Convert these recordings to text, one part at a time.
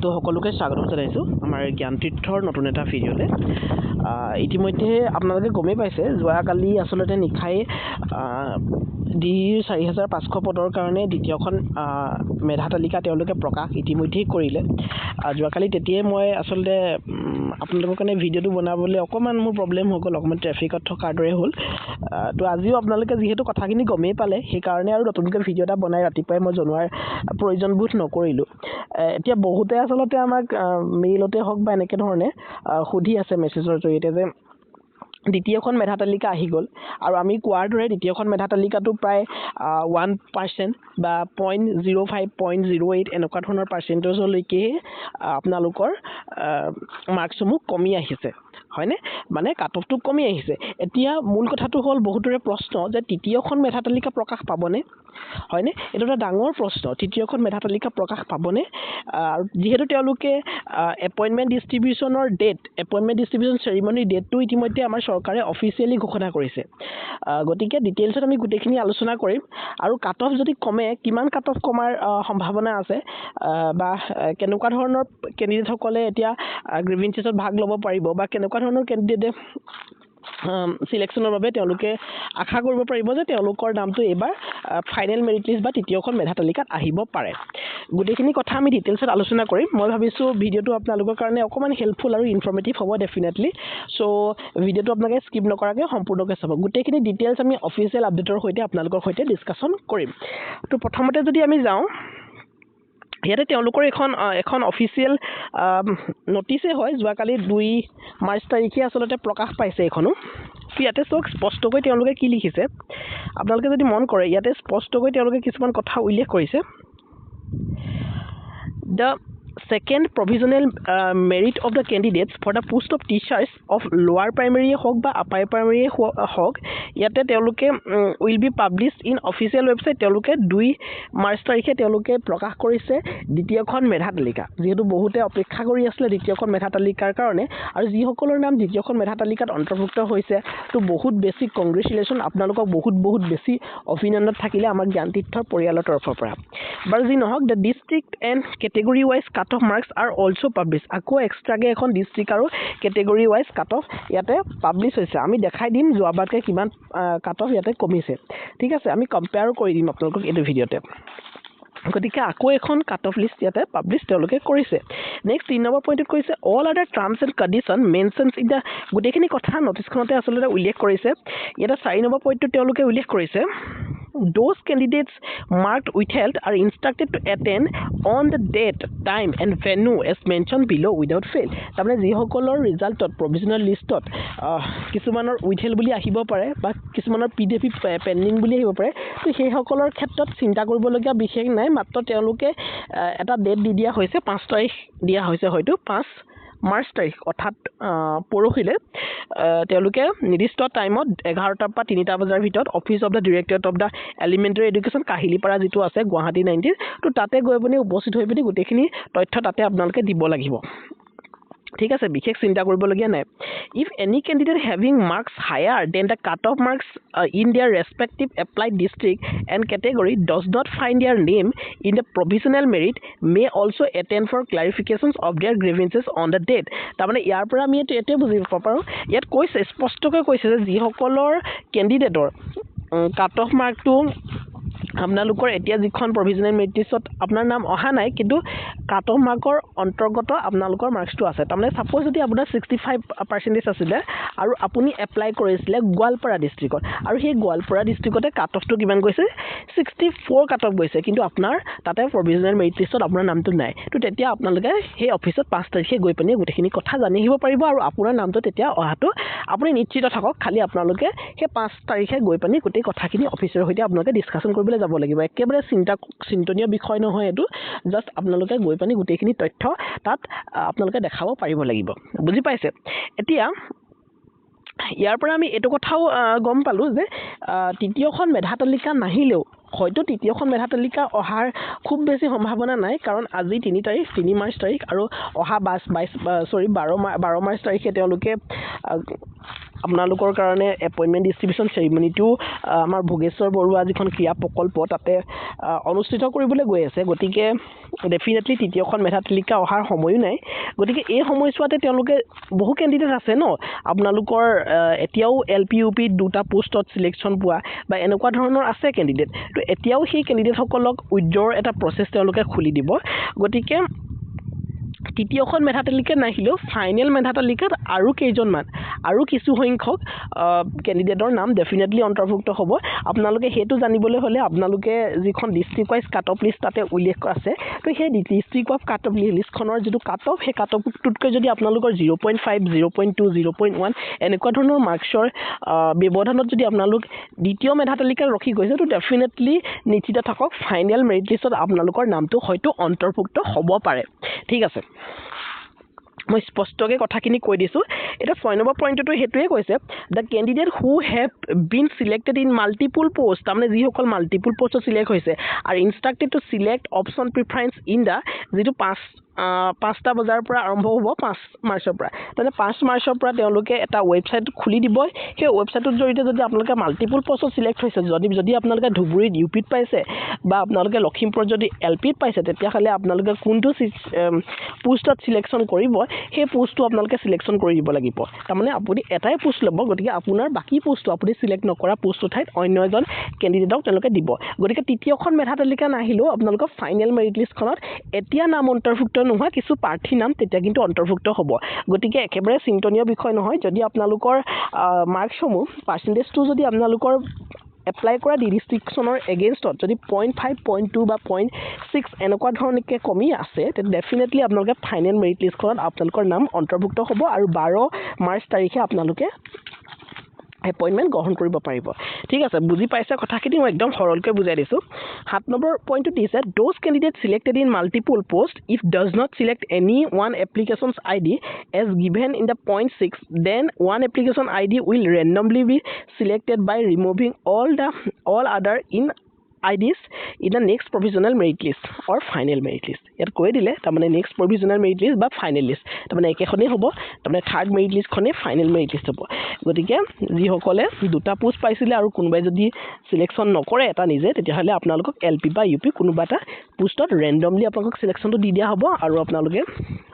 তো সকলোকে স্বাগতম জনাইছোঁ আমাৰ জ্ঞানতীৰ্থৰ নতুন এটা ভিডিঅ'লৈ। ইতিমধ্যে আপোনালোকে গমেই পাইছে যোৱাকালি আচলতে নিশাই ডিৰ ৪৫০০ পদৰ কাৰণে দ্বিতীয়খন মেধা তালিকা তেওঁলোকে প্ৰকাশ ইতিমধ্যেই কৰিলে। যোৱাকালি তেতিয়াই মই আচলতে আপোনালোকৰ কাৰণে ভিডিঅ'টো বনাবলৈ অকণমান মোৰ প্ৰব্লেম হৈ গ'ল, অকণমান ট্ৰেফিকত থকাৰ দৰে হ'ল। তো আজিও আপোনালোকে যিহেতু কথাখিনি গমেই পালে, সেইকাৰণে আৰু নতুনকৈ ভিডিঅ' এটা বনাই ৰাতিপুৱাই মই জনোৱাৰ প্ৰয়োজনবোধ নকৰিলোঁ। এতিয়া বহুতে আচলতে আমাক মেইলতে হওক বা এনেকৈ ধৰণে সুধি আছে মেছেজৰ জৰিয়তে যে দ্বিতীয়খন মেধা তালিকা আহি গ'ল, আৰু আমি কোৱাৰ দৰে দ্বিতীয়খন মেধা তালিকাটো প্ৰায় 1% বা 0.05 0.08 এনেকুৱা ধৰণৰ পাৰ্চেণ্টেজলৈকেহে আপোনালোকৰ মাৰ্কছসমূহ কমি আহিছে, হয়নে? মানে কাট অফটো কমি আহিছে। এতিয়া মূল কথাটো হ'ল বহুতৰে প্ৰশ্ন যে তৃতীয়খন মেধা তালিকা প্ৰকাশ পাবনে, হয়নে? এইটো এটা ডাঙৰ প্ৰশ্ন, তৃতীয়খন মেধা তালিকা প্ৰকাশ পাবনে? আৰু যিহেতু তেওঁলোকে এপইণ্টমেণ্ট ডিষ্ট্ৰিবিউশ্যনৰ এপইণ্টমেণ্ট ডিষ্ট্ৰিবিউশ্যন চেৰিমনিৰ ডেটটো ইতিমধ্যে আমাৰ চৰকাৰে অফিচিয়েলি ঘোষণা কৰিছে। গতিকে ডিটেইলছত আমি গোটেইখিনি আলোচনা কৰিম, আৰু কাট অফ যদি কমে কিমান কাট অফ কমাৰ সম্ভাৱনা আছে, বা কেনেকুৱা ধৰণৰ কেণ্ডিডেটসকলে এতিয়া গ্ৰিভেঞ্চেছত ভাগ ল'ব পাৰিব, বা কেনেকুৱা ধৰণৰ কেণ্ডিডেটে চিলেকশ্যনৰ বাবে তেওঁলোকে আশা কৰিব পাৰিব যে তেওঁলোকৰ নামটো এইবাৰ ফাইনেল মেৰিট লিষ্ট বা তৃতীয়খন মেধা তালিকাত আহিব পাৰে। গোটেইখিনি কথা আমি ডিটেইলছত আলোচনা কৰিম। মই ভাবিছোঁ ভিডিঅ'টো আপোনালোকৰ কাৰণে অকণমান হেল্পফুল আৰু ইনফৰ্মেটিভ হ'ব ডেফিনেটলি। চ' ভিডিঅ'টো আপোনালোকে স্কিপ নকৰাকৈ সম্পূৰ্ণকৈ চাব। গোটেইখিনি ডিটেইলছ আমি অফিচিয়েল আপডেটৰ সৈতে আপোনালোকৰ সৈতে ডিছকাশ্যন কৰিম। তো প্ৰথমতে যদি আমি যাওঁ, ইয়াতে তেওঁলোকৰ এখন অফিচিয়েল নটিচেই হয়, যোৱাকালি 2 মাৰ্চ তাৰিখে আচলতে প্ৰকাশ পাইছে এইখনো। ইয়াতে চাওক স্পষ্টকৈ তেওঁলোকে কি লিখিছে, আপোনালোকে যদি মন কৰে ইয়াতে স্পষ্টকৈ তেওঁলোকে কিছুমান কথা উল্লেখ কৰিছে। The second provisional merit of the candidates for the post of teachers of lower primary হওক বা আপাৰ প্ৰাইমেৰী হওক, ইয়াতে তেওঁলোকে will be published in official website. তেওঁলোকে 2 মাৰ্চ তাৰিখে তেওঁলোকে প্ৰকাশ কৰিছে দ্বিতীয়খন মেধা তালিকা। যিহেতু বহুতে অপেক্ষা কৰি আছিলে দ্বিতীয়খন মেধা তালিকাৰ কাৰণে, আৰু যিসকলৰ নাম দ্বিতীয়খন মেধা তালিকাত অন্তৰ্ভুক্ত হৈছে, তো বহুত বেছি কংগ্ৰেচুলেশ্যন, আপোনালোকক বহুত বেছি অভিনন্দন থাকিলে আমাৰ জ্ঞানতীৰ্থৰ পৰিয়ালৰ তৰফৰ পৰা। বাৰু যি নহওক, the district and category wise cut off marks R also' publish. আকৌ এক্সট্ৰাকৈ এখন ডিষ্ট্ৰিক্ট আৰু কেটেগৰী ৱাইজ কাট অফ ইয়াতে পাব্লিছ হৈছে। আমি দেখাই দিম যোৱাবাৰকৈ কিমান কাট অফ ইয়াতে কমিছে, ঠিক আছে? আমি কম্পেয়াৰো কৰি দিম আপোনালোকক এইটো ভিডিঅ'তে। গতিকে আকৌ এখন কাট অফ লিষ্ট ইয়াতে পাব্লিছ তেওঁলোকে কৰিছে। নেক্সট 3 নম্বৰ পইণ্টত কৈছে all other terms and condition mentions in the, গোটেইখিনি কথা নটিছখনতে আচলতে উল্লেখ কৰিছে। ইয়াতে 4 নম্বৰ পইণ্টটোত তেওঁলোকে উল্লেখ কৰিছে those candidates marked withheld are instructed to attend on the date, time and venue as mentioned below without fail. তাৰমানে যিসকলৰ ৰিজাল্টত প্ৰভিজনেল লিষ্টত কিছুমানৰ উইথহেল্ড বুলি আহিব পাৰে বা কিছুমানৰ PDFি পেণ্ডিং বুলি আহিব পাৰে, তো সেইসকলৰ ক্ষেত্ৰত চিন্তা কৰিবলগীয়া বিশেষ নাই। মাত্ৰ তেওঁলোকে এটা ডেট দি দিয়া হৈছে, 5 তাৰিখ দিয়া হৈছে, হয়তো 5 মাৰ্চ তাৰিখ, অৰ্থাৎ পৰহিলৈ তেওঁলোকে নিৰ্দিষ্ট টাইমত 11টাৰ পৰা 3টা বজাৰ ভিতৰত office of the directorate of the elementary education Kahilipara যিটো আছে গুৱাহাটী 19, তো তাতে গৈ পিনি উপস্থিত হৈ পিনি গোটেইখিনি তথ্য তাতে আপোনালোকে দিব লাগিব, ঠিক আছে? বিশেষ চিন্তা কৰিবলগীয়া নাই। If any candidate having marks higher than the cut off marks in their respective applied district and category does not find their name in the provisional merit may also' attend for clarifications of their grievances on the date. তাৰমানে ইয়াৰ পৰা আমি এইটোৱে বুজিব পাৰোঁ, ইয়াত কৈছে স্পষ্টকৈ কৈছে যে যিসকলৰ কেণ্ডিডেটৰ কাট অফ মাৰ্কটো আপোনালোকৰ এতিয়া যিখন প্ৰভিজনেল মেৰিট লিষ্টত আপোনাৰ নাম অহা নাই, কিন্তু কাট অফ মাৰ্কৰ অন্তৰ্গত আপোনালোকৰ মাৰ্কছটো আছে। তাৰমানে ছাপ'জ যদি আপোনাৰ 65% আছিলে আৰু আপুনি এপ্লাই কৰিছিলে গোৱালপাৰা ডিষ্ট্ৰিক্টত, আৰু সেই গোৱালপাৰা ডিষ্ট্ৰিক্টতে কাট অফটো কিমান গৈছে, 64 কাট অফ গৈছে, কিন্তু আপোনাৰ তাতে প্ৰভিজনেল মেৰিট লিষ্টত আপোনাৰ নামটো নাই। তো তেতিয়া আপোনালোকে সেই অফিচত 5 তাৰিখে গৈ পিনি গোটেইখিনি কথা জানি আহিব পাৰিব, আৰু আপোনাৰ নামটো তেতিয়া অহাটো আপুনি নিশ্চিত থাকক। খালি আপোনালোকে সেই 5 তাৰিখে গৈ পিনি গোটেই কথাখিনি অফিচৰ সৈতে আপোনালোকে ডিছকাশ্যন কৰিবলৈ যাব লাগিব। একেবাৰে চিন্তনীয় বিষয় নহয় এইটো, জাষ্ট আপোনালোকে গৈ পিনি গোটেইখিনি তথ্য তাত আপোনালোকে দেখাব পাৰিব লাগিব, বুজি পাইছে? এতিয়া ইয়াৰ পৰা আমি এইটো কথাও গম পালোঁ যে তৃতীয়খন মেধা তালিকা নাহিলেও হয়তো তৃতীয়খন মেধা তালিকা অহাৰ খুব বেছি সম্ভাৱনা নাই কাৰণ আজি 3 মাৰ্চ তাৰিখ আৰু অহা 12 মাৰ্চ তাৰিখে তেওঁলোকে আপোনালোকৰ কাৰণে এপইণ্টমেণ্ট ডিষ্ট্ৰিবিউশ্যন চেৰিমনিটো আমাৰ ভোগেশ্বৰ বৰুৱা যিখন ক্ৰীড়া প্ৰকল্প তাতে অনুষ্ঠিত কৰিবলৈ গৈ আছে গতিকে ডেফিনেটলি তৃতীয়খন মেধা তালিকা অহাৰ সময়ো নাই গতিকে এই সময়ছোৱাতে তেওঁলোকে বহু কেণ্ডিডেট আছে ন আপোনালোকৰ এতিয়াও LP UP দুটা পোষ্টত সিলেকশ্যন পোৱা বা এনেকুৱা ধৰণৰ আছে কেণ্ডিডেট তো এতিয়াও সেই কেণ্ডিডেটসকলক উইথড্ৰৰ এটা প্ৰচেছ তেওঁলোকে খুলি দিব গতিকে তৃতীয়খন মেধা তালিকা নাহিলেও ফাইনেল মেধা তালিকাত আৰু কেইজনমান আৰু কিছু সংখ্যক কেণ্ডিডেটৰ নাম ডেফিনেটলি অন্তৰ্ভুক্ত হ'ব আপোনালোকে হেতু জানিবলৈ হ'লে আপোনালোকে যিখন ডিস্ট্ৰিক্ট ওয়াইজ কাট অফ লিষ্ট তাতে উল্লেখ আছে তো সেই ডিস্ট্ৰিক্ট অফ কাট অফ লিষ্টখনৰ যেটো কাট অফ সেই কাট অফটোতকৈ যদি আপোনালোকৰ 0.5 0.2 0.1 এনেকুৱা ধৰণৰ মাৰ্কছৰ ব্যৱধানত যদি আপোনালোক দ্বিতীয় মেধা তালিকাত ৰখি গৈছে তো ডেফিনেটলি নিশ্চিত থাকক ফাইনেল মেৰিট লিষ্টত আপোনালোকৰ নামটো হয়তো অন্তৰ্ভুক্ত হ'ব পাৰে ঠিক আছে মই স্পষ্টকৈ কথাখিনি কৈ দিছোঁ এটা 6 নম্বৰ পইণ্টটো হেতুৱে কৈছে the candidate who have been selected in multiple post তাৰমানে যিসকল মাল্টিপল পোষ্টত সিলেক্ট হৈছে আৰু instructed to select option preference in the যিটো 5টা বজাৰ পৰা আৰম্ভ হ'ব 5 মাৰ্চৰ পৰা মানে 5 মাৰ্চৰ পৰা তেওঁলোকে এটা ৱেবছাইট খুলি দিব সেই ৱেবছাইটৰ জৰিয়তে যদি আপোনালোকে মাল্টিপল পোষ্টত সিলেক্ট হৈছে যদি আপোনালোকে ধুবুৰীত UPত পাইছে বা আপোনালোকে লখিমপুৰত যদি LPত পাইছে তেতিয়াহ'লে আপোনালোকে কোনটো পোষ্টত সিলেকশ্যন কৰিব সেই পোষ্টটো আপোনালোকে সিলেকশ্যন কৰি দিব লাগিব তাৰমানে আপুনি এটাই পোষ্ট ল'ব গতিকে আপোনাৰ বাকি পোষ্টটো আপুনি সিলেক্ট নকৰা পোষ্টৰ ঠাইত অন্য এজন কেণ্ডিডেটক তেওঁলোকে দিব গতিকে তৃতীয়খন মেধা তালিকা নাহিলেও আপোনালোকৰ ফাইনেল মেৰিট লিষ্টখনত এতিয়া নাম অন্তৰ্ভুক্ত নোহোৱা কিছু প্ৰাৰ্থী নাম তেতিয়া কিন্তু অন্তৰ্ভুক্ত হ'ব গতিকে একেবাৰে চিন্তনীয় বিষয় নহয় যদি আপোনালোকৰ মাৰ্কসমূহ পাৰ্চেন্টেজটো যদি আপোনালোকৰ এপ্লাই কৰা ডিস্ট্ৰিক্টছনৰ এগেইনষ্টত যদি 0.5 0.2 বা 0.6 এনেকুৱা ধৰণকে কমি আছে তেন্তে ডেফিনেটলি আপোনালোকে ফাইনেল মেৰিট লিষ্টখনত আপোনালোকৰ নাম অন্তৰ্ভুক্ত হ'ব আৰু 12 মাৰ্চ তাৰিখে আপোনালোকে এপইণ্টমেণ্ট গ্ৰহণ কৰিব পাৰিব ঠিক আছে বুজি পাইছে কথাখিনি মই একদম সৰলকৈ বুজাই দিছোঁ 7 নম্বৰ পইণ্টটো দিছে those candidate selected in multiple post if does not select any one applications ID as given in the 0.6 then one application ID will randomly be selected by removing all other in IDs in the next provisional merit list or final merit list ইয়াত কৈ দিলে তাৰমানে next provisional merit list বা final list তাৰমানে একেখনেই হ'ব তাৰমানে third merit লিষ্টখনে ফাইনেল মেৰিট লিষ্ট হ'ব গতিকে যিসকলে দুটা পোষ্ট পাইছিলে আৰু কোনোবাই যদি সিলেকশ্যন নকৰে এটা নিজে তেতিয়াহ'লে আপোনালোকক LP বা UP কোনোবা এটা পোষ্টত ৰেণ্ডমলি আপোনালোকক সিলেকশ্যনটো দি দিয়া হ'ব আৰু আপোনালোকে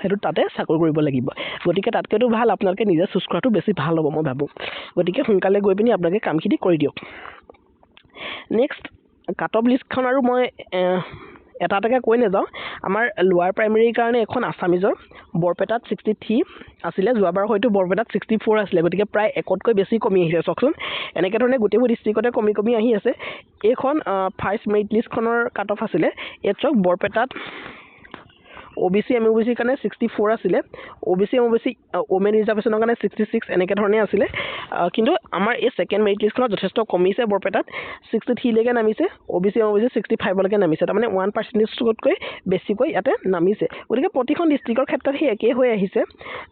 হেতু তাতে চাকৰি কৰিব লাগিব গতিকে তাতকৈতো ভাল আপোনালোকে নিজে চুজ কৰাটো বেছি ভাল হ'ব মই ভাবোঁ গতিকে সোনকালে গৈ পিনি আপোনালোকে কামখিনি কৰি দিয়ক নেক্সট কাট অফ লিষ্টখন আৰু মই এটাকে কৈ নাযাওঁ আমাৰ লোৱাৰ প্ৰাইমেৰীৰ কাৰণে এখন আছামিজৰ বৰপেটাত 63 আছিলে যোৱাবাৰ হয়তো বৰপেটাত 64 আছিলে গতিকে প্ৰায় একতকৈ বেছি কমি আহিছে চাওকচোন এনেকৈ ধৰণে গোটেইবোৰ ডিষ্ট্ৰিক্টতে কমি আহি আছে এইখন ফাৰ্ষ্ট মেৰিট লিষ্টখনৰ কাট অফ আছিলে ইয়াত চাওক বৰপেটাত OBC MOBC কাৰণে 64 আছিলে OBC MOBC ওমেন ৰিজাৰ্ভেশ্যনৰ কাৰণে 66 এনেকৈ ধৰণে আছিলে কিন্তু আমাৰ এই সেকেন্ড মেৰিট লিষ্টখনত যথেষ্ট কমিছে বৰপেটাত 63 লৈকে নামিছে OBC MOBC 65 লৈকে নামিছে তাৰমানে 1%তকৈ বেছিকৈ ইয়াতে নামিছে গতিকে প্ৰতিখন ডিষ্ট্ৰিক্টৰ ক্ষেত্ৰত সেই একেই হৈ আহিছে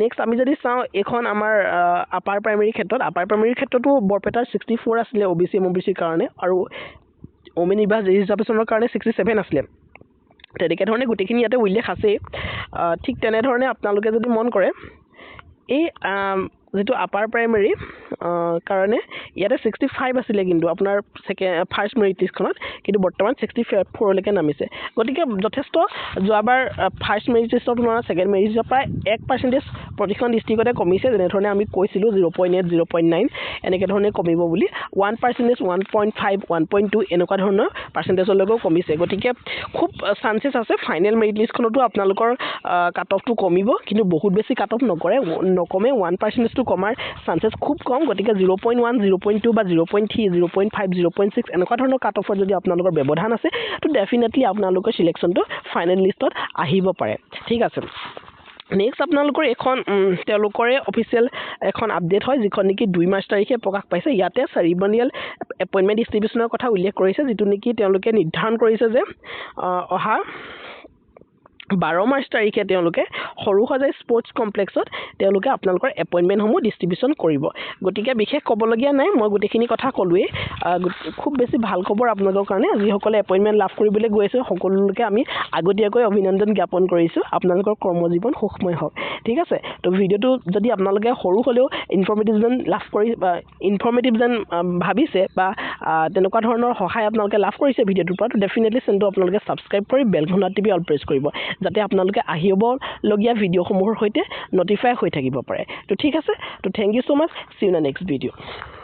নেক্সট আমি যদি চাওঁ এখন আমাৰ আপাৰ প্ৰাইমেৰী ক্ষেত্ৰতো বৰপেটাৰ 64 আছিলে OBC MOBC কাৰণে আৰু ওমেন ৰিজাৰ্ভেশ্যনৰ কাৰণে 67 আছিলে তেনেকৈ ধৰণে গোটেইখিনি ইয়াতে উল্লেখ আছে ঠিক তেনেধৰণে আপোনালোকে যদি মন কৰে এই যেটো আপাৰ প্ৰাইমেৰী কাৰণে ইয়াতে 65 আছিলে কিন্তু আপোনাৰ ফাৰ্ষ্ট মেৰিট লিষ্টখনত কিন্তু বৰ্তমান 64 লৈকে নামিছে গতিকে যথেষ্ট যোৱাবাৰ ফাৰ্ষ্ট মেৰিট লিষ্টৰ তুলনাত সেকেন্ড মেৰিট লিষ্টৰ প্ৰায় 1% প্ৰতিখন ডিষ্ট্ৰিক্টতে কমিছে যেনে ধৰণে আমি কৈছিলোঁ 0.8 0.9 এনেকৈ ধৰণে কমিব বুলি 1% 1.5 1.2 এনেকুৱা ধৰণৰ পাৰ্চেন্টেজলৈকে কমিছে গতিকে খুব চান্সেছ আছে ফাইনেল মেৰিট লিষ্টখনতো আপোনালোকৰ কাট অফটো কমিব কিন্তু বহুত বেছি কাট অফ নকমে 1% টো কমাৰ চান্সেছ খুব কম গতিকে 0.1 0.2 বা 0.3 0.5 0.6 এনেকুৱা ধৰণৰ কাট অফৰ যদি আপোনালোকৰ ব্যৱধান আছে তো ডেফিনেটলি আপোনালোকৰ সিলেকশ্যনটো ফাইনেল লিষ্টত আহিব পাৰে ঠিক আছে নেক্সট আপোনালোকৰ এখন তেওঁলোকৰে অফিচিয়েল এখন আপডেট হয় যিখন নেকি 2 মাৰ্চ তাৰিখে প্ৰকাশ পাইছে ইয়াতে চেৰিমনিয়েল এপইণ্টমেণ্ট ডিষ্ট্ৰিবিউশ্যনৰ কথা উল্লেখ কৰিছে যিটো নেকি তেওঁলোকে নিৰ্ধাৰণ কৰিছে যে অহা 12 মাৰ্চ তাৰিখে তেওঁলোকে সৰুসজাই স্পৰ্টছ কমপ্লেক্সত তেওঁলোকে আপোনালোকৰ এপইণ্টমেণ্টসমূহ ডিষ্ট্ৰিবিউশ্যন কৰিব গতিকে বিশেষ ক'বলগীয়া নাই মই গোটেইখিনি কথা ক'লোৱেই খুব বেছি ভাল খবৰ আপোনালোকৰ কাৰণে যিসকলে এপইণ্টমেণ্ট লাভ কৰিবলৈ গৈ আছে সকলোকে আমি আগতীয়াকৈ অভিনন্দন জ্ঞাপন কৰিছোঁ আপোনালোকৰ কৰ্মজীৱন সুখময় হওক ঠিক আছে তো ভিডিঅ'টো যদি আপোনালোকে সৰু হ'লেও ইনফৰ্মেটিভ যেন লাভ কৰি বা ইনফৰ্মেটিভ যেন ভাবিছে বা তেনেকুৱা ধৰণৰ সহায় আপোনালোকে লাভ কৰিছে ভিডিঅ'টোৰ পৰা তো ডেফিনেটলি চেনেলটো আপোনালোকে ছাবস্ক্ৰাইব কৰি বেলখনত টিপি অল প্ৰেছ কৰিব যাতে আপোনালোকে আহিবলগীয়া ভিডিঅ'সমূহৰ সৈতে নটিফাই হৈ থাকিব পাৰে তো ঠিক আছে তো thank you so' much see you in the next video'